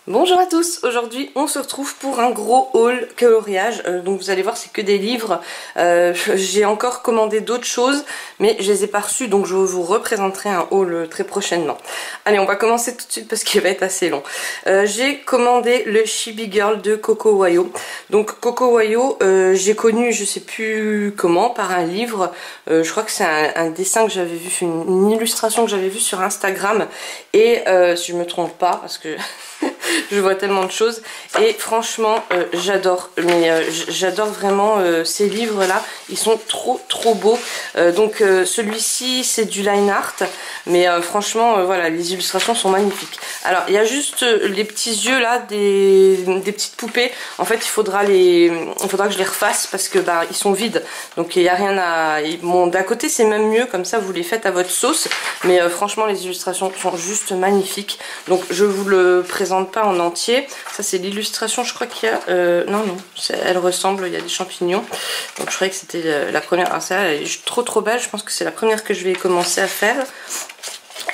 Bonjour à tous, aujourd'hui on se retrouve pour un gros haul coloriage, donc vous allez voir c'est que des livres, j'ai encore commandé d'autres choses mais je les ai pas reçus donc je vous représenterai un haul très prochainement. Allez, on va commencer tout de suite parce qu'il va être assez long. J'ai commandé le Chibi Girl de Coco Wayo. Donc Coco Wayo, j'ai connu je sais plus comment par un livre, je crois que c'est un dessin que j'avais vu, une illustration que j'avais vue sur Instagram et si je me trompe pas parce que je vois tellement de choses et franchement j'adore, mais j'adore vraiment ces livres là, ils sont trop beaux. Donc celui-ci c'est du line art mais franchement voilà, les illustrations sont magnifiques. Alors il y a juste les petits yeux là des petites poupées, en fait il faudra que je les refasse parce que bah ils sont vides, donc il n'y a rien à... Bon, d'un côté c'est même mieux, comme ça vous les faites à votre sauce, mais franchement les illustrations sont juste magnifiques, donc je vous le présente pas en entier. Ça c'est l'illustration, je crois qu'il y a non elle ressemble, il y a des champignons, donc je croyais que c'était la première. Alors ça elle est trop belle, je pense que c'est la première que je vais commencer à faire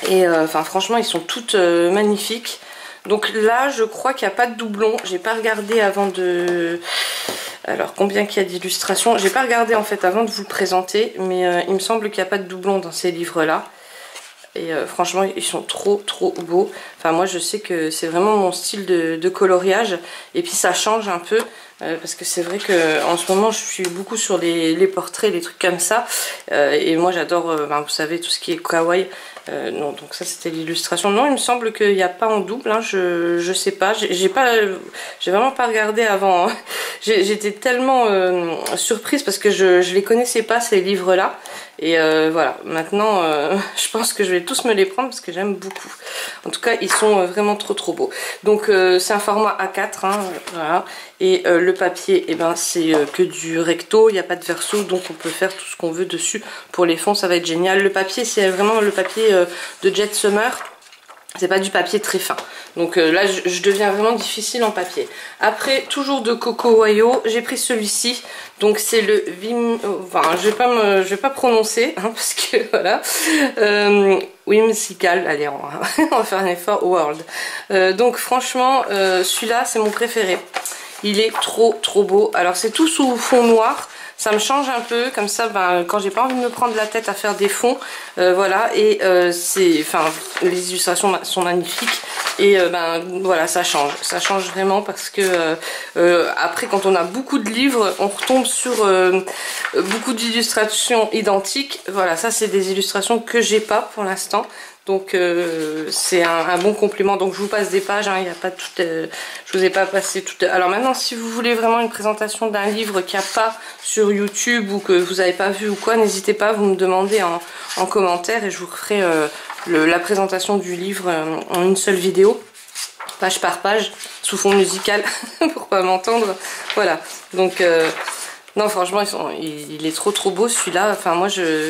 et enfin franchement ils sont toutes magnifiques. Donc là je crois qu'il n'y a pas de doublon, j'ai pas regardé avant de... Alors combien qu'il y a d'illustrations, j'ai pas regardé en fait avant de vous le présenter, mais il me semble qu'il n'y a pas de doublon dans ces livres là. Et franchement ils sont trop beaux. Enfin moi je sais que c'est vraiment mon style de coloriage. Et puis ça change un peu parce que c'est vrai que en ce moment je suis beaucoup sur les portraits, les trucs comme ça. Et moi j'adore, vous savez, tout ce qui est kawaii. Non, donc ça c'était l'illustration. Non, il me semble qu'il n'y a pas en double, hein. Je sais pas, j'ai vraiment pas regardé avant, hein. J'étais tellement surprise parce que je les connaissais pas ces livres là. Et voilà, maintenant je pense que je vais tous me les prendre parce que j'aime beaucoup. En tout cas ils sont vraiment trop beaux. Donc c'est un format A4, hein, voilà. Et le papier, eh ben, c'est que du recto, il n'y a pas de verso, donc on peut faire tout ce qu'on veut dessus. Pour les fonds ça va être génial. Le papier c'est vraiment le papier de Jet Summer. C'est pas du papier très fin. Donc là je deviens vraiment difficile en papier. Après, toujours de Coco Wayo, j'ai pris celui-ci. Donc c'est le Vim... Enfin je vais pas prononcer hein, parce que voilà. Whimsical, allez on va faire un effort, World. Donc franchement celui-là c'est mon préféré. Il est trop beau. Alors c'est tout sous fond noir. Ça me change un peu, comme ça, ben, quand j'ai pas envie de me prendre la tête à faire des fonds, voilà, et les illustrations sont magnifiques, et ben voilà, ça change vraiment parce que après quand on a beaucoup de livres, on retombe sur beaucoup d'illustrations identiques. Voilà, ça c'est des illustrations que j'ai pas pour l'instant. Donc c'est un bon complément. Donc je vous passe des pages, hein, il n'y a pas tout, je vous ai pas passé tout. Alors maintenant si vous voulez vraiment une présentation d'un livre qu'il n'y a pas sur YouTube ou que vous n'avez pas vu ou quoi, n'hésitez pas, vous me demandez en commentaire et je vous ferai la présentation du livre en une seule vidéo, page par page, sous fond musical pour pas m'entendre. Voilà, donc non franchement il est trop beau celui-là. Enfin moi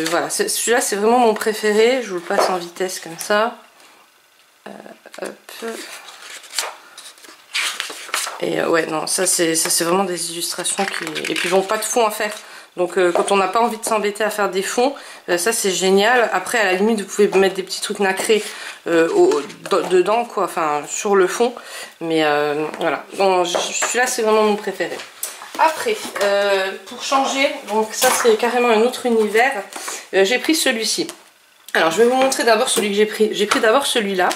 voilà, celui-là c'est vraiment mon préféré. Je vous le passe en vitesse comme ça. Hop. Et ouais non, ça c'est vraiment des illustrations qui... Et puis bon, pas de fond à faire. Donc quand on n'a pas envie de s'embêter à faire des fonds, ça c'est génial. Après à la limite vous pouvez mettre des petits trucs nacrés dedans quoi, enfin sur le fond. Mais voilà, bon, celui-là c'est vraiment mon préféré. Après, pour changer, donc ça c'est carrément un autre univers, j'ai pris celui-ci. Alors je vais vous montrer d'abord celui que j'ai pris. J'ai pris d'abord celui-là.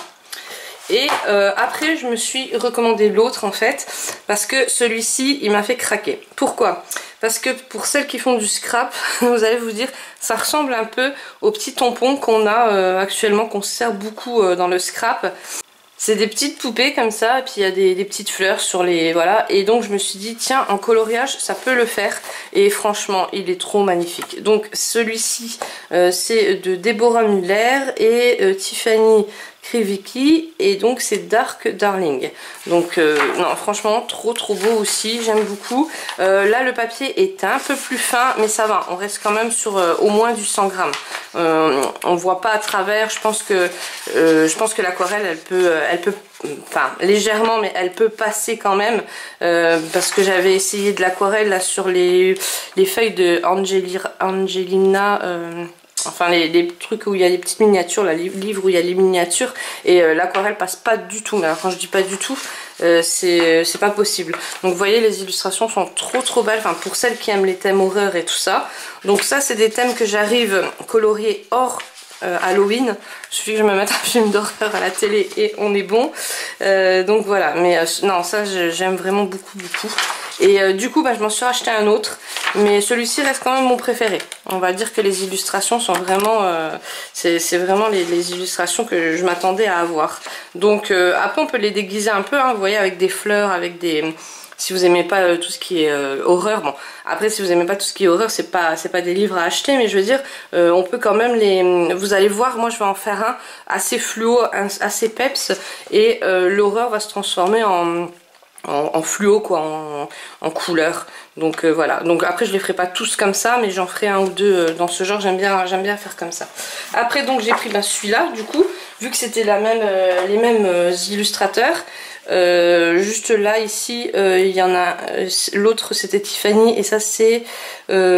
Et après je me suis recommandé l'autre en fait, parce que celui-ci il m'a fait craquer. Pourquoi? Parce que pour celles qui font du scrap, vous allez vous dire, ça ressemble un peu aux petits tampons qu'on a actuellement, qu'on se sert beaucoup dans le scrap. C'est des petites poupées comme ça, et puis il y a des petites fleurs sur les... Voilà, et donc je me suis dit, tiens, en coloriage, ça peut le faire. Et franchement, il est trop magnifique. Donc celui-ci, c'est de Deborah Muller et Tiffany Krivicki, et donc c'est Dark Darling. Donc non franchement trop beau aussi, j'aime beaucoup. Là le papier est un peu plus fin mais ça va, on reste quand même sur au moins du 100 grammes. On voit pas à travers. Je pense que l'aquarelle elle peut enfin légèrement, mais elle peut passer quand même, parce que j'avais essayé de l'aquarelle là sur les feuilles de Angelina, enfin les trucs où il y a les petites miniatures, là, les livres où il y a les miniatures, et l'aquarelle passe pas du tout. Mais alors quand je dis pas du tout, c'est pas possible. Donc vous voyez, les illustrations sont trop belles, enfin pour celles qui aiment les thèmes horreur et tout ça. Donc ça c'est des thèmes que j'arrive colorier hors Halloween. Il suffit que je me mette un film d'horreur à la télé et on est bon. Donc voilà, mais non, ça j'aime vraiment beaucoup. Et du coup je m'en suis racheté un autre, mais celui-ci reste quand même mon préféré. On va dire que les illustrations sont vraiment c'est vraiment les illustrations que je m'attendais à avoir. Donc après on peut les déguiser un peu, hein, vous voyez, avec des fleurs, avec des... Si vous aimez pas tout ce qui est horreur, bon, après si vous aimez pas tout ce qui est horreur, c'est pas des livres à acheter, mais je veux dire, on peut quand même les... Vous allez voir, moi je vais en faire un assez fluo, assez peps, et l'horreur va se transformer en fluo, quoi, en couleur. Donc voilà, donc après je les ferai pas tous comme ça, mais j'en ferai un ou deux dans ce genre. J'aime bien faire comme ça. Après donc j'ai pris celui-là, du coup, vu que c'était les mêmes illustrateurs. Juste là ici il y en a, l'autre c'était Tiffany et ça c'est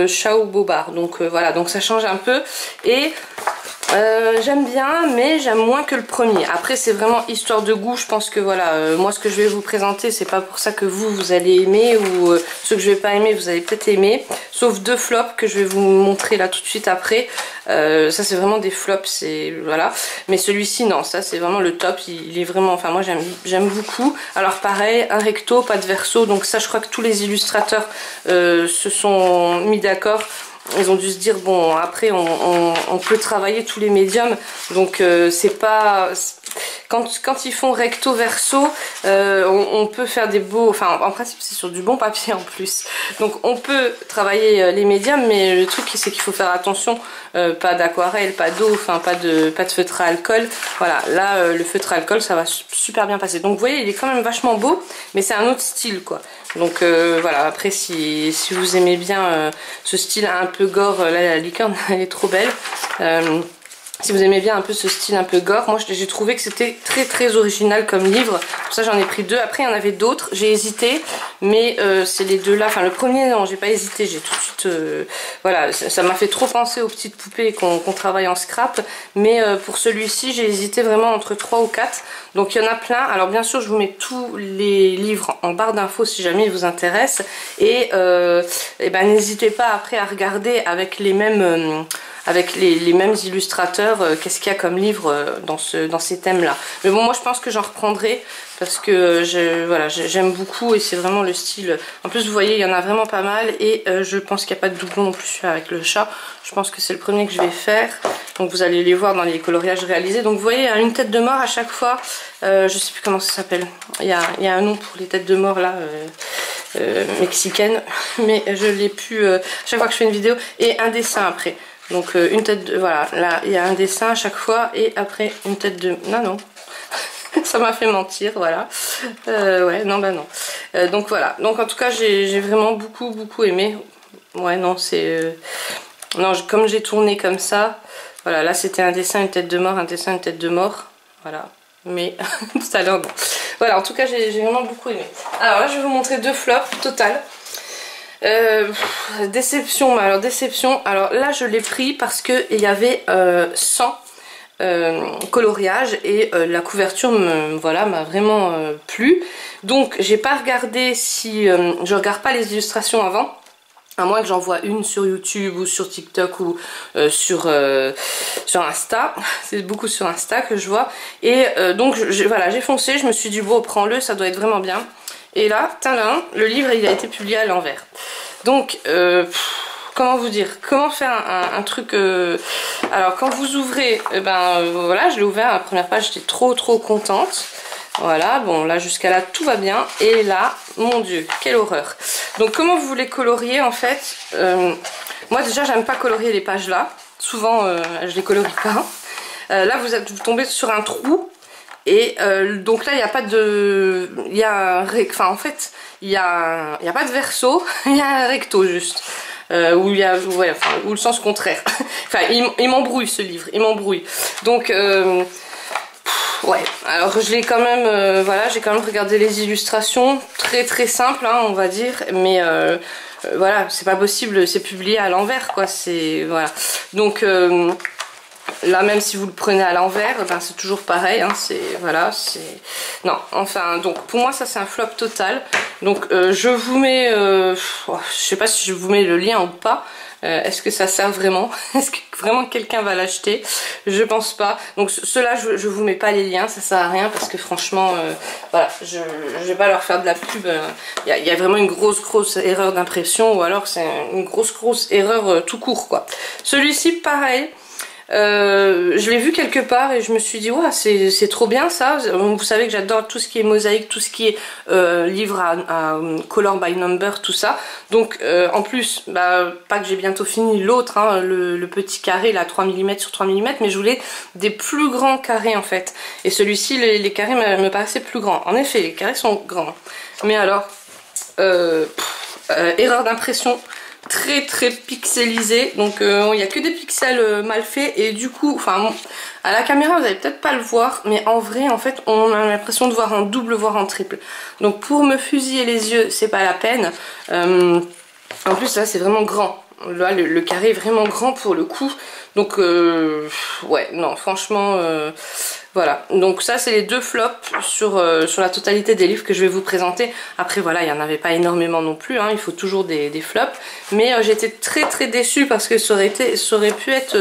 Chao Bobard, donc voilà, donc ça change un peu et j'aime bien, mais j'aime moins que le premier. Après c'est vraiment histoire de goût. Je pense que voilà, moi ce que je vais vous présenter, c'est pas pour ça que vous allez aimer, ou ceux que je vais pas aimer vous allez peut-être aimer, sauf deux flops que je vais vous montrer là tout de suite après. Ça c'est vraiment des flops, c'est voilà, mais celui-ci non, ça c'est vraiment le top. Il est vraiment, enfin moi j'aime beaucoup. Alors pareil, un recto, pas de verso, donc ça je crois que tous les illustrateurs se sont mis d'accord. Ils ont dû se dire bon, après on peut travailler tous les médiums, donc c'est pas... Quand ils font recto verso, on peut faire des beaux... Enfin en principe c'est sur du bon papier en plus, donc on peut travailler les médiums, mais le truc c'est qu'il faut faire attention, pas d'aquarelle, pas d'eau, enfin pas de feutre à alcool. Voilà, là le feutre à alcool ça va super bien passer. Donc vous voyez, il est quand même vachement beau, mais c'est un autre style quoi. Donc voilà, après si vous aimez bien ce style un peu gore, là la licorne elle est trop belle. Si vous aimez bien un peu ce style un peu gore, moi j'ai trouvé que c'était très original comme livre. Pour ça j'en ai pris deux. Après il y en avait d'autres, j'ai hésité, mais c'est les deux là. Enfin le premier non, j'ai pas hésité, j'ai tout de suite... voilà, ça m'a fait trop penser aux petites poupées qu'on travaille en scrap. Mais pour celui-ci j'ai hésité vraiment entre 3 ou 4. Donc il y en a plein. Alors bien sûr je vous mets tous les livres en barre d'infos si jamais ils vous intéressent. Et ben n'hésitez pas après à regarder avec les mêmes... avec les mêmes illustrateurs, qu'est-ce qu'il y a comme livre dans ces thèmes là. Mais bon, moi je pense que j'en reprendrai parce que voilà, j'aime beaucoup et c'est vraiment le style. En plus vous voyez, il y en a vraiment pas mal et je pense qu'il n'y a pas de doublon non plus avec le chat. Je pense que c'est le premier que je vais faire, donc vous allez les voir dans les coloriages réalisés. Donc vous voyez, il y a une tête de mort à chaque fois, je sais plus comment ça s'appelle, il y a un nom pour les têtes de mort là, mexicaines, mais je l'ai plus chaque fois que je fais une vidéo, et un dessin après. Donc une tête de... Voilà, là il y a un dessin à chaque fois et après une tête de... Non, ça m'a fait mentir, voilà. Ouais, non, bah non. Donc voilà, donc en tout cas j'ai vraiment beaucoup aimé. Ouais, non, c'est... Non, comme j'ai tourné comme ça, voilà, là c'était un dessin, une tête de mort, un dessin, une tête de mort. Voilà, mais tout à l'heure, non. Voilà, en tout cas j'ai vraiment beaucoup aimé. Alors là je vais vous montrer deux flops total. Déception, mais alors déception, alors là je l'ai pris parce que il y avait 100 coloriages et la couverture voilà, m'a vraiment plu. Donc j'ai pas regardé si je regarde pas les illustrations avant, à moins que j'en vois une sur YouTube ou sur TikTok ou sur Insta. C'est beaucoup sur Insta que je vois. Et donc voilà, j'ai foncé, je me suis dit bon, prends-le, ça doit être vraiment bien. Et là, tadam, le livre il a été publié à l'envers. Donc, comment vous dire, comment faire un truc... Alors, quand vous ouvrez, voilà, je l'ai ouvert à la première page, j'étais trop contente. Voilà, bon, là, jusqu'à là, tout va bien. Et là, mon Dieu, quelle horreur. Donc, comment vous voulez colorier, en fait moi, déjà, j'aime pas colorier les pages là. Souvent, je les colorie pas. Là, vous tombez sur un trou. Et donc là il n'y a pas de... Enfin en fait il y a pas de verso, il y a un recto juste. Où il y a... Ouais, enfin, ou le sens contraire. Enfin il m'embrouille ce livre, il m'embrouille. Donc ouais, alors je l'ai quand même... voilà, j'ai quand même regardé les illustrations. Très simple hein, on va dire. Mais voilà, c'est pas possible, c'est publié à l'envers quoi. C'est... Voilà. Donc... là même si vous le prenez à l'envers, ben, c'est toujours pareil, hein, c'est voilà, c'est non, enfin donc pour moi ça c'est un flop total. Donc je vous mets, je sais pas si je vous mets le lien ou pas. Est-ce que ça sert vraiment? Est-ce que vraiment quelqu'un va l'acheter? Je pense pas. Donc ceux-là je vous mets pas les liens, ça sert à rien parce que franchement voilà, je vais pas leur faire de la pub. Il y a vraiment une grosse erreur d'impression ou alors c'est une grosse erreur tout court quoi. Celui-ci pareil. Je l'ai vu quelque part et je me suis dit ouais, c'est trop bien ça. Vous savez que j'adore tout ce qui est mosaïque, tout ce qui est livre à color by number, tout ça. Donc en plus, bah, pas que j'ai bientôt fini l'autre, hein, le petit carré là 3 mm sur 3 mm, mais je voulais des plus grands carrés en fait. Et celui-ci, les carrés me paraissaient plus grands. En effet, les carrés sont grands. Mais alors, erreur d'impression. Très pixelisé, donc il n'y a que des pixels mal faits et du coup, enfin à la caméra vous allez peut-être pas le voir, mais en vrai en fait on a l'impression de voir en double voire en triple. Donc pour me fusiller les yeux c'est pas la peine. En plus là c'est vraiment grand, là le carré est vraiment grand pour le coup, donc ouais non franchement voilà, donc ça c'est les deux flops sur la totalité des livres que je vais vous présenter. Après voilà, il n'y en avait pas énormément non plus, hein, il faut toujours des flops. Mais j'étais très déçue parce que ça aurait pu être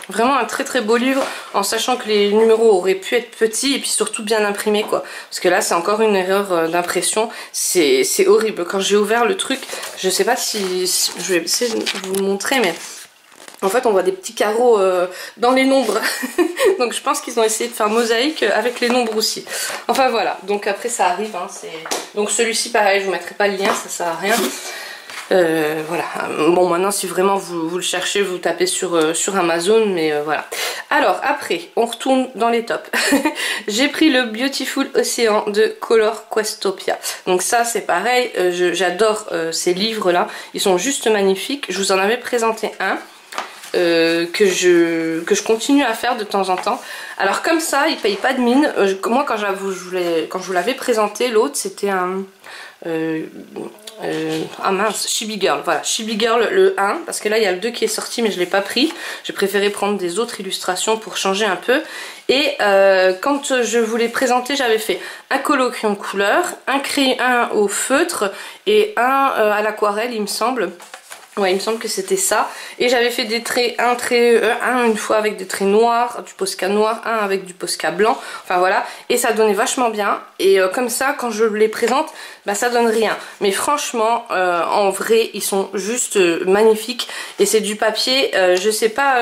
vraiment un très beau livre, en sachant que les numéros auraient pu être petits et puis surtout bien imprimés quoi. Parce que là c'est encore une erreur d'impression, c'est horrible. Quand j'ai ouvert le truc, je sais pas si je vais essayer de vous montrer, mais en fait on voit des petits carreaux dans les nombres. Donc je pense qu'ils ont essayé de faire mosaïque avec les nombres aussi. Enfin voilà, donc après ça arrive, hein, donc celui-ci pareil, je vous mettrai pas le lien, ça sert à rien. Voilà, bon maintenant si vraiment vous le cherchez, vous tapez sur Amazon, mais voilà. Alors après, on retourne dans les tops. J'ai pris le Beautiful Ocean de Color Questopia. Donc ça c'est pareil, j'adore ces livres là, ils sont juste magnifiques. Je vous en avais présenté un. Que je continue à faire de temps en temps. Alors comme ça, il paye pas de mine. Moi quand je vous l'avais présenté, l'autre c'était un ah mince, Chibi Girl, voilà, Chibi Girl le 1, parce que là il y a le 2 qui est sorti mais je l'ai pas pris. J'ai préféré prendre des autres illustrations pour changer un peu. Et quand je vous l'ai présenté, j'avais fait un colo crayon couleur, un au feutre et un à l'aquarelle il me semble. Ouais, il me semble que c'était ça. Et j'avais fait des traits, un une fois avec des traits noirs, du Posca noir, un avec du Posca blanc. Enfin voilà. Et ça donnait vachement bien. Et comme ça, quand je les présente, bah ça donne rien. Mais franchement, en vrai, ils sont juste magnifiques. Et c'est du papier, je sais pas.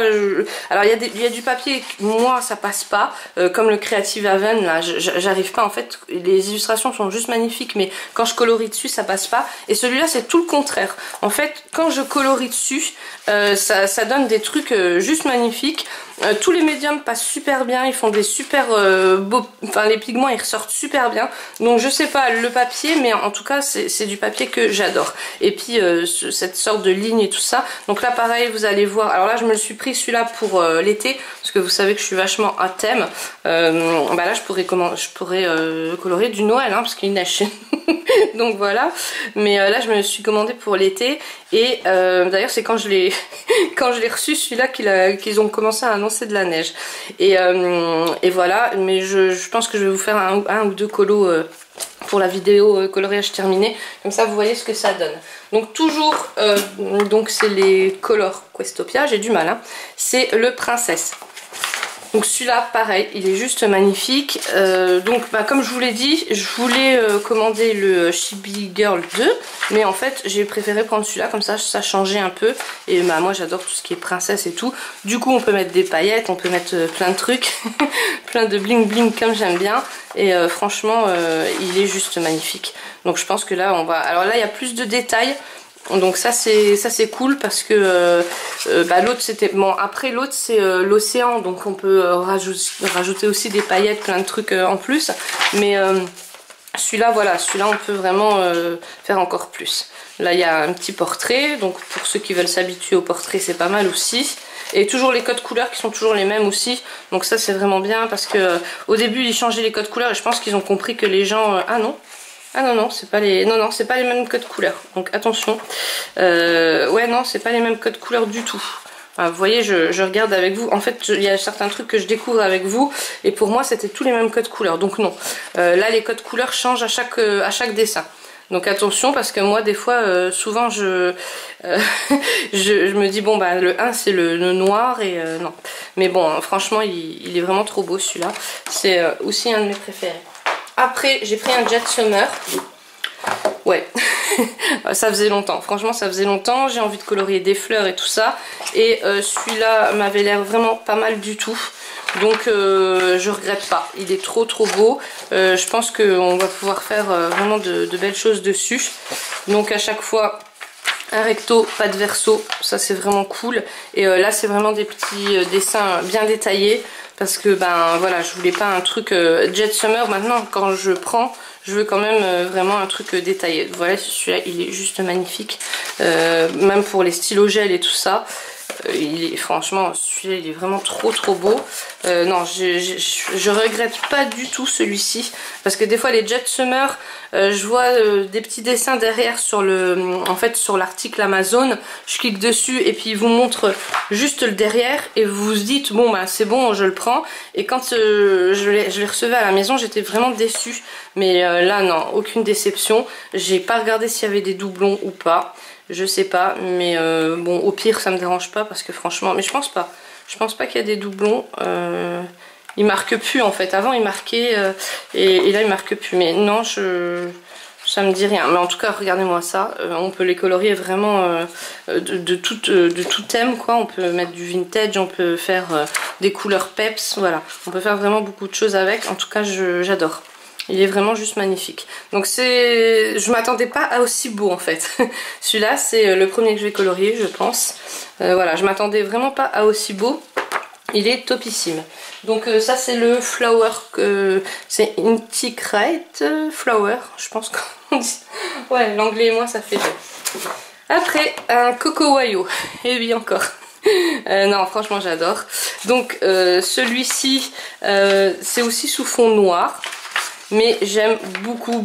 Alors il y a du papier, moi ça passe pas. Comme le Creative Haven, là, j'arrive pas en fait. Les illustrations sont juste magnifiques, mais quand je colorie dessus, ça passe pas. Et celui-là, c'est tout le contraire. En fait, quand je colorie dessus, ça donne des trucs juste magnifiques. Tous les médiums passent super bien, ils font des super beaux, enfin les pigments ils ressortent super bien. Donc je sais pas le papier, mais en tout cas c'est du papier que j'adore. Et puis cette sorte de ligne et tout ça. Donc là pareil, vous allez voir. Alors là je me le suis pris celui-là pour l'été, parce que vous savez que je suis vachement à thème. Bah là je pourrais colorier du Noël, hein, parce qu'il neige. Donc voilà. Mais là je me le suis commandé pour l'été. Et d'ailleurs c'est quand je l'ai reçu celui-là qu'ils ont commencé à annoncer de la neige. Et voilà, mais je pense que je vais vous faire un ou deux colos pour la vidéo coloriage terminé, comme ça vous voyez ce que ça donne. Donc toujours, donc c'est les Color Questopia, j'ai du mal, hein. C'est le Princesse. Donc celui-là pareil, il est juste magnifique. Donc bah, comme je vous l'ai dit, je voulais commander le Chibi Girl 2, mais en fait j'ai préféré prendre celui-là, comme ça changeait un peu. Et bah, moi j'adore tout ce qui est princesse et tout. Du coup on peut mettre des paillettes, on peut mettre plein de trucs, plein de bling bling comme j'aime bien. Et franchement il est juste magnifique. Donc je pense que là on va... Alors là il y a plus de détails. Donc ça c'est cool parce que bah, l'autre c'était bon, après l'autre c'est l'océan, donc on peut rajouter aussi des paillettes, plein de trucs en plus, mais celui-là voilà, celui-là on peut vraiment faire encore plus. Là il y a un petit portrait, donc pour ceux qui veulent s'habituer au portrait c'est pas mal aussi. Et toujours les codes couleurs qui sont toujours les mêmes aussi, donc ça c'est vraiment bien parce que au début ils changeaient les codes couleurs et je pense qu'ils ont compris que les gens ah non, c'est pas les... Non, c'est pas les mêmes codes couleurs. Donc attention. Ouais, non, c'est pas les mêmes codes couleurs du tout. Vous voyez, je regarde avec vous. En fait, il y a certains trucs que je découvre avec vous. Et pour moi, c'était tous les mêmes codes couleurs. Donc non. Là, les codes couleurs changent à chaque dessin. Donc attention, parce que moi, des fois, souvent, je me dis, bon, bah, le 1, c'est le noir. Et non. Mais bon, franchement, il est vraiment trop beau, celui-là. C'est aussi un de mes préférés. Après, j'ai pris un Jet Summer. Ouais, ça faisait longtemps, franchement ça faisait longtemps, j'ai envie de colorier des fleurs et tout ça, et celui-là m'avait l'air vraiment pas mal du tout, donc je regrette pas, il est trop beau, je pense qu'on va pouvoir faire vraiment de belles choses dessus, donc à chaque fois un recto, pas de verso, ça c'est vraiment cool, et là c'est vraiment des petits dessins bien détaillés, parce que ben voilà, je voulais pas un truc Jet Summer. Maintenant quand je prends, je veux quand même vraiment un truc détaillé. Voilà, celui-là il est juste magnifique, même pour les stylos gel et tout ça. Franchement, celui-là il est vraiment trop beau. Non, je regrette pas du tout celui-ci, parce que des fois les Jet Summer, je vois des petits dessins derrière sur sur l'article Amazon. Je clique dessus et puis il vous montre juste le derrière et vous vous dites bon bah c'est bon, je le prends. Et quand je les recevais à la maison, j'étais vraiment déçue. Mais là non, aucune déception. J'ai pas regardé s'il y avait des doublons ou pas. Je sais pas, mais bon, au pire ça me dérange pas, parce que franchement, mais je pense pas qu'il y a des doublons. Il marque plus en fait, avant il marquait et là il marque plus, mais non, ça me dit rien. Mais en tout cas, regardez-moi ça, on peut les colorier vraiment de tout thème quoi. On peut mettre du vintage, on peut faire des couleurs peps, voilà, on peut faire vraiment beaucoup de choses avec. En tout cas, j'adore. Il est vraiment juste magnifique. Donc je m'attendais pas à aussi beau en fait. Celui-là c'est le premier que je vais colorier, je pense. Voilà, je m'attendais vraiment pas à aussi beau. Il est topissime. Donc ça c'est le flower, c'est Integrate Flower, je pense qu'on dit. Ouais, l'anglais et moi ça fait deux. Après un Coco Wayo. Et oui encore. Non franchement j'adore. Donc celui-ci c'est aussi sous fond noir. Mais j'aime beaucoup,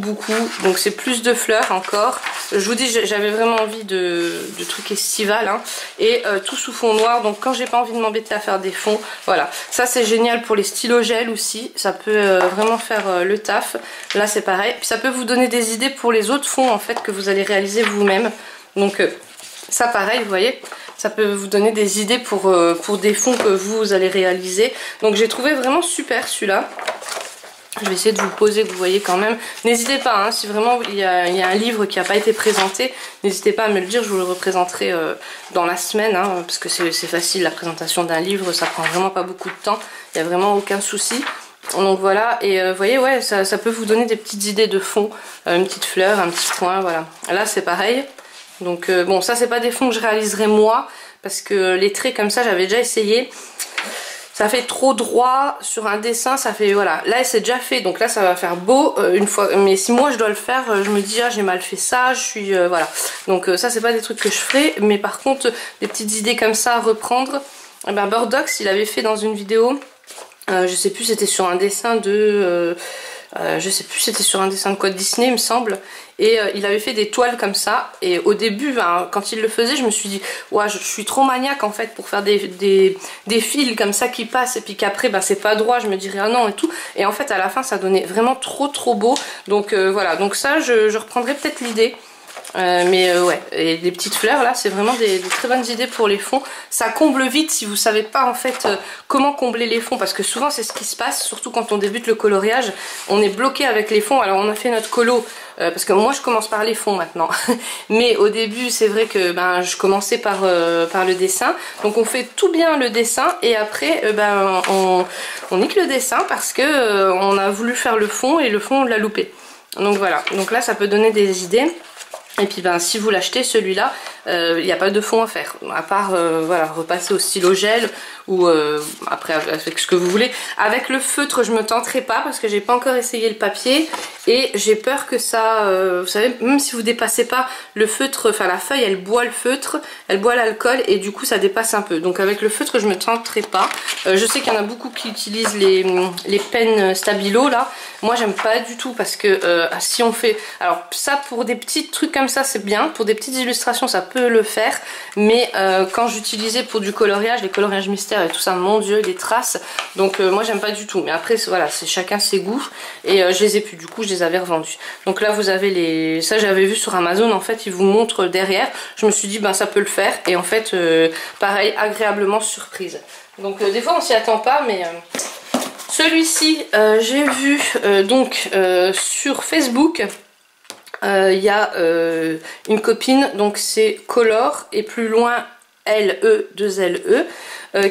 donc c'est plus de fleurs encore. Je vous dis, j'avais vraiment envie de trucs estival, hein. Et tout sous fond noir, donc quand j'ai pas envie de m'embêter à faire des fonds, voilà. Ça c'est génial pour les stylos gel aussi, ça peut vraiment faire le taf. Là c'est pareil, puis ça peut vous donner des idées pour les autres fonds en fait que vous allez réaliser vous-même. Donc ça pareil, vous voyez, ça peut vous donner des idées pour des fonds que vous allez réaliser. Donc j'ai trouvé vraiment super celui-là. Je vais essayer de vous poser, que vous voyez quand même. N'hésitez pas, hein, si vraiment il y a un livre qui n'a pas été présenté, n'hésitez pas à me le dire, je vous le représenterai dans la semaine, hein, parce que c'est facile, la présentation d'un livre, ça prend vraiment pas beaucoup de temps, il n'y a vraiment aucun souci. Donc voilà, et vous voyez, ouais, ça peut vous donner des petites idées de fond, une petite fleur, un petit point, voilà. Là c'est pareil, donc bon, ça c'est pas des fonds que je réaliserai moi, parce que les traits comme ça j'avais déjà essayé. Ça fait trop droit sur un dessin, ça fait voilà. Là c'est déjà fait, donc là ça va faire beau une fois. Mais si moi je dois le faire, je me dis ah j'ai mal fait ça, je suis voilà. Donc ça c'est pas des trucs que je ferai, mais par contre des petites idées comme ça à reprendre. Eh ben Bordox il avait fait dans une vidéo, je sais plus c'était sur un dessin de je sais plus c'était sur un dessin de quoi, Disney il me semble, et il avait fait des toiles comme ça, et au début ben, quand il le faisait je me suis dit ouais, je suis trop maniaque en fait pour faire des fils comme ça qui passent et puis qu'après ben, c'est pas droit, je me dirais ah non et tout, et en fait à la fin ça donnait vraiment trop beau, donc voilà, donc ça je reprendrai peut-être l'idée. Mais ouais, et des petites fleurs là c'est vraiment des très bonnes idées pour les fonds. Ça comble vite si vous savez pas en fait comment combler les fonds, parce que souvent c'est ce qui se passe, surtout quand on débute le coloriage, on est bloqué avec les fonds. Alors on a fait notre colo parce que moi je commence par les fonds maintenant mais au début c'est vrai que ben, je commençais par le dessin, donc on fait tout bien le dessin et après ben, on nique le dessin parce que on a voulu faire le fond et le fond on l'a loupé. Donc voilà, donc là ça peut donner des idées. Et puis ben si vous l'achetez celui-là, il n'y a pas de fond à faire, à part voilà, repasser au stylo gel ou après avec ce que vous voulez. Avec le feutre je me tenterai pas parce que j'ai pas encore essayé le papier et j'ai peur que ça, vous savez, même si vous dépassez pas le feutre, enfin la feuille elle boit le feutre, elle boit l'alcool et du coup ça dépasse un peu. Donc avec le feutre je me tenterai pas. Je sais qu'il y en a beaucoup qui utilisent les pennes Stabilo là. Moi j'aime pas du tout parce que si on fait, alors ça pour des petits trucs comme ça c'est bien, pour des petites illustrations ça peut le faire, mais quand j'utilisais pour du coloriage, les coloriages mystères et tout ça, mon dieu, les traces, donc moi j'aime pas du tout. Mais après voilà, c'est chacun ses goûts et je les ai plus, du coup je les avais revendus. Donc là vous avez les, ça j'avais vu sur Amazon, en fait ils vous montrent derrière, je me suis dit ben ça peut le faire et en fait pareil, agréablement surprise. Donc des fois on s'y attend pas, mais celui-ci j'ai vu donc sur Facebook. Il y a une copine, donc c'est Color et plus loin LE 2LE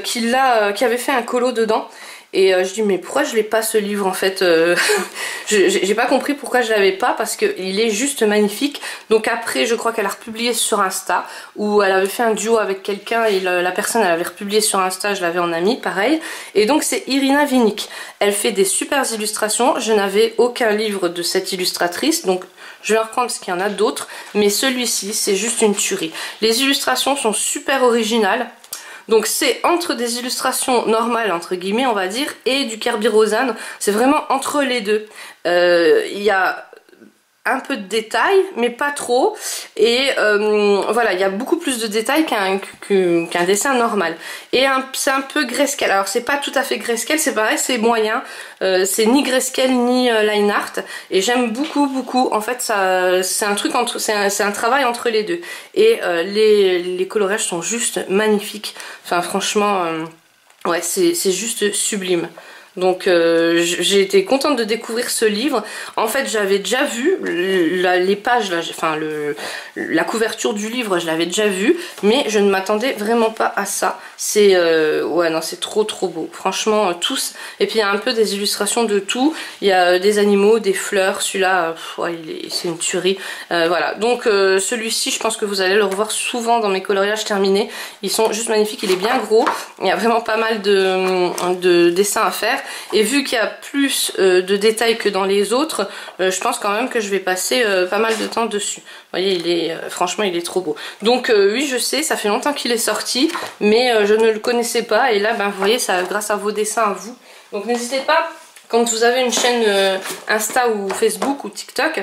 qui avait fait un colo dedans. Et je dis mais pourquoi je l'ai pas ce livre en fait. J'ai pas compris pourquoi je l'avais pas, parce qu'il est juste magnifique. Donc après je crois qu'elle a republié sur Insta, où elle avait fait un duo avec quelqu'un et la personne elle avait republié sur Insta, je l'avais en ami pareil. Et donc c'est Irina Vinick, elle fait des super illustrations. Je n'avais aucun livre de cette illustratrice, donc je vais en reprendre parce qu'il y en a d'autres, mais celui-ci c'est juste une tuerie. Les illustrations sont super originales. Donc c'est entre des illustrations normales entre guillemets on va dire et du Kerby Rosanes, c'est vraiment entre les deux. Il y a un peu de détails mais pas trop, et voilà, il y a beaucoup plus de détails qu'un dessin normal, et c'est un peu grayscale. Alors c'est pas tout à fait grayscale, c'est pareil, c'est moyen, c'est ni grayscale ni line art, et j'aime beaucoup en fait. C'est un truc entre, c'est un travail entre les deux, et les coloriages sont juste magnifiques. Enfin franchement ouais, c'est juste sublime. Donc j'ai été contente de découvrir ce livre. En fait j'avais déjà vu les pages, là, enfin la couverture du livre je l'avais déjà vue, mais je ne m'attendais vraiment pas à ça. C'est ouais non, c'est trop beau, franchement tous. Et puis il y a un peu des illustrations de tout, il y a des animaux, des fleurs, celui-là ouais, c'est une tuerie. Voilà, donc celui-ci je pense que vous allez le revoir souvent dans mes coloriages terminés. Ils sont juste magnifiques, il est bien gros, il y a vraiment pas mal de dessins à faire. Et vu qu'il y a plus de détails que dans les autres, je pense quand même que je vais passer pas mal de temps dessus. Vous voyez, franchement il est trop beau. Donc oui je sais, ça fait longtemps qu'il est sorti, mais je ne le connaissais pas. Et là ben, vous voyez, ça grâce à vos dessins à vous. Donc n'hésitez pas, quand vous avez une chaîne Insta ou Facebook ou TikTok,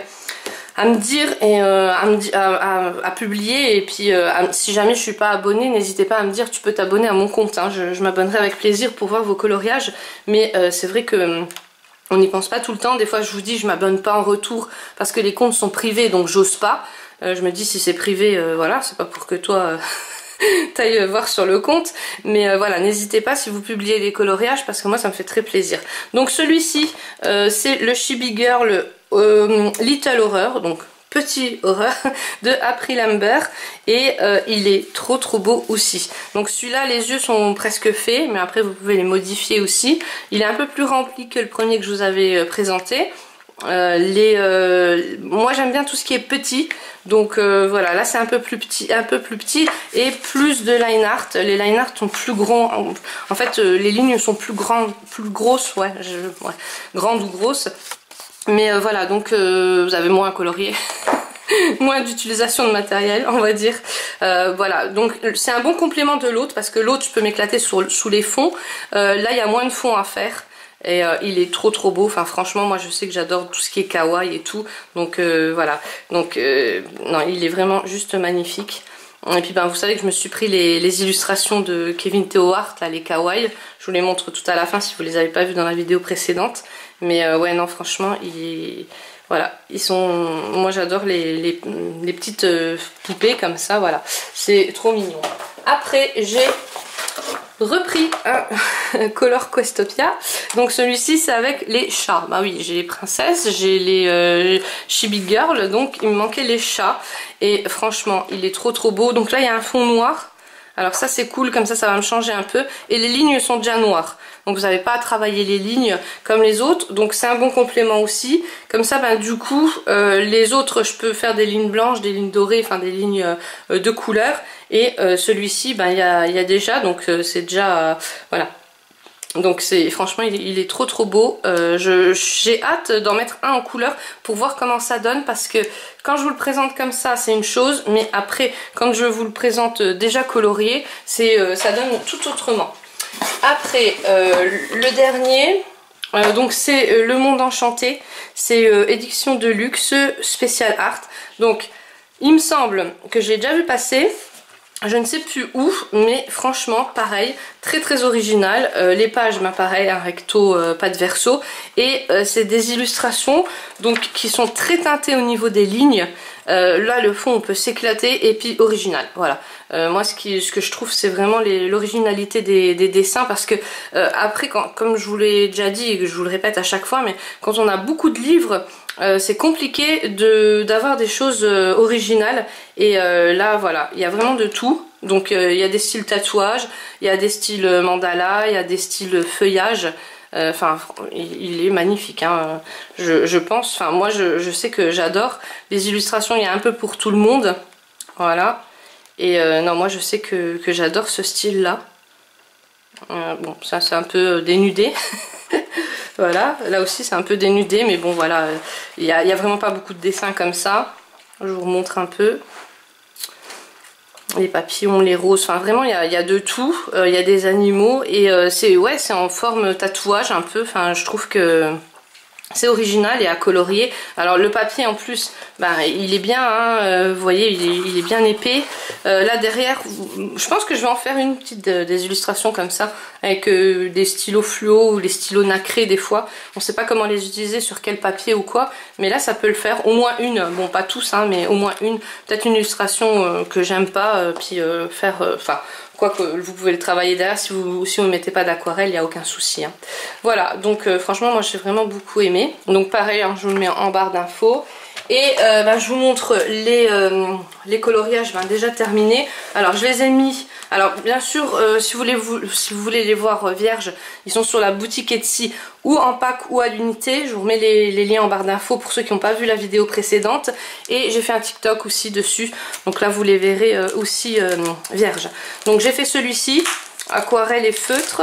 à me dire et à publier. Et puis si jamais je suis pas abonnée, n'hésitez pas à me dire, tu peux t'abonner à mon compte, hein. Je m'abonnerai avec plaisir pour voir vos coloriages. Mais c'est vrai que on n'y pense pas tout le temps. Des fois je vous dis je m'abonne pas en retour parce que les comptes sont privés, donc j'ose pas. Je me dis si c'est privé, voilà, c'est pas pour que toi t'ailles voir sur le compte. Mais voilà, n'hésitez pas si vous publiez les coloriages, parce que moi ça me fait très plaisir. Donc celui-ci c'est le Chibi Girl Little Horror, donc petit horreur de April Amber, et il est trop beau aussi. Donc celui-là les yeux sont presque faits, mais après vous pouvez les modifier aussi. Il est un peu plus rempli que le premier que je vous avais présenté. Moi j'aime bien tout ce qui est petit, donc voilà, là c'est un peu plus petit et plus de line art. Les line art sont plus grands, en fait les lignes sont plus grandes, plus grosses, ouais, grandes ou grosses. Mais voilà, donc vous avez moins à colorier. Moins d'utilisation de matériel, on va dire. Voilà, donc c'est un bon complément de l'autre, parce que l'autre je peux m'éclater sous les fonds. Là il y a moins de fonds à faire. Et il est trop beau. Enfin franchement moi je sais que j'adore tout ce qui est kawaii et tout. Donc voilà. Donc non, il est vraiment juste magnifique. Et puis ben vous savez que je me suis pris les illustrations de Kevin Theo Hart, là, les kawaii. Je vous les montre tout à la fin si vous les avez pas vues dans la vidéo précédente. Mais ouais non franchement voilà, ils sont, moi j'adore les petites poupées comme ça, voilà, c'est trop mignon. Après j'ai repris un Color Questopia, donc celui-ci c'est avec les chats. Bah oui, j'ai les princesses, j'ai les Chibi Girl, donc il me manquait les chats, et franchement il est trop beau. Donc là il y a un fond noir Alors ça c'est cool, comme ça va me changer un peu. Et les lignes sont déjà noires. Donc vous n'avez pas à travailler les lignes comme les autres. Donc c'est un bon complément aussi. Comme ça, ben, du coup, les autres, je peux faire des lignes blanches, des lignes dorées, enfin des lignes de couleur. Et celui-ci, ben, y a déjà, donc c'est déjà... voilà. Donc franchement il est trop beau. J'ai hâte d'en mettre un en couleur pour voir comment ça donne, parce que quand je vous le présente comme ça c'est une chose, mais après quand je vous le présente déjà colorié, ça donne tout autrement. Après le dernier, donc c'est Le Monde Enchanté, c'est édition de luxe Special Art. Donc il me semble que j'ai déjà vu passer. Je ne sais plus où, mais franchement, pareil, très original. Les pages, ben, pareil, un recto, pas de verso. Et c'est des illustrations donc qui sont très teintées au niveau des lignes. Là, le fond, on peut s'éclater, et puis original. Voilà. Moi, ce que je trouve, c'est vraiment l'originalité des dessins, parce que après, comme je vous l'ai déjà dit et que je vous le répète à chaque fois, mais quand on a beaucoup de livres, c'est compliqué d'avoir des choses originales. Et là voilà, il y a vraiment de tout. Donc il y a des styles tatouage, il y a des styles mandala, il y a des styles feuillage. Enfin il est magnifique, hein. Je pense, enfin moi je sais que j'adore les illustrations. Il y a un peu pour tout le monde, voilà. Et non, moi je sais que j'adore ce style là. Bon, ça c'est un peu dénudé. Voilà, là aussi c'est un peu dénudé, mais bon voilà, il y a vraiment pas beaucoup de dessins comme ça. Je vous remontre un peu. Les papillons, les roses, enfin vraiment il y a de tout. Il y a des animaux, et c'est en forme tatouage un peu. Enfin je trouve que c'est original et à colorier. Alors le papier en plus, ben, il est bien, hein, vous voyez, il est bien épais. Là derrière, je pense que je vais en faire une petite des illustrations comme ça, avec des stylos fluo ou les stylos nacrés des fois. On sait pas comment les utiliser, sur quel papier ou quoi, mais là ça peut le faire. Au moins une, bon pas tous, hein, mais au moins une. Peut-être une illustration que j'aime pas, puis faire... Enfin... Quoique vous pouvez le travailler derrière, si vous ne mettez pas d'aquarelle, il n'y a aucun souci, hein. Voilà, donc franchement moi j'ai vraiment beaucoup aimé. Donc pareil, hein, je vous le mets en barre d'infos. Et je vous montre les coloriages déjà terminés. Alors je les ai mis... Alors bien sûr, si vous voulez les voir vierges, ils sont sur la boutique Etsy, ou en pack ou à l'unité. Je vous remets les liens en barre d'infos pour ceux qui n'ont pas vu la vidéo précédente. Et j'ai fait un TikTok aussi dessus. Donc là vous les verrez aussi vierges. Donc j'ai fait celui-ci, aquarelle et feutre.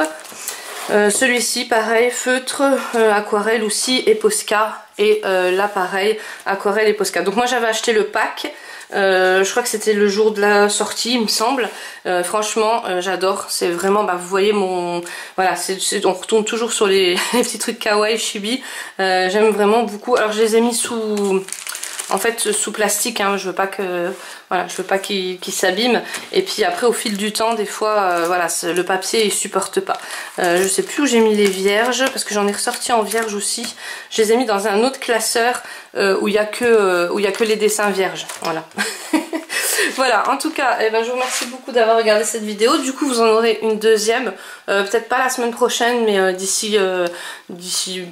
Celui-ci pareil, feutre, aquarelle aussi et Posca. Et là pareil, aquarelle et Posca. Donc moi j'avais acheté le pack. Je crois que c'était le jour de la sortie, il me semble. Franchement j'adore, c'est vraiment, vous voyez mon... Voilà, on retourne toujours sur les petits trucs kawaii, chibi. J'aime vraiment beaucoup. Alors je les ai mis sous... En fait sous plastique, hein, je veux pas que... Voilà, je veux pas qu'il s'abîme. Et puis après au fil du temps, des fois, voilà, le papier il supporte pas. Je sais plus où j'ai mis les vierges, parce que j'en ai ressorti en vierge aussi. Je les ai mis dans un autre classeur où il y a que les dessins vierges. Voilà. Voilà, en tout cas, je vous remercie beaucoup d'avoir regardé cette vidéo. Du coup, vous en aurez une deuxième, peut-être pas la semaine prochaine, mais d'ici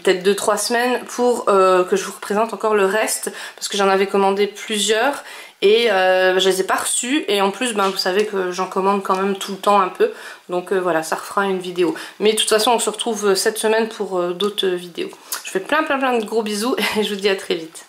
peut-être 2-3 semaines, pour que je vous représente encore le reste, parce que j'en avais commandé plusieurs. Et je les ai pas reçus, et en plus vous savez que j'en commande quand même tout le temps un peu, donc voilà, ça refera une vidéo. Mais de toute façon on se retrouve cette semaine pour d'autres vidéos. Je fais plein de gros bisous et je vous dis à très vite.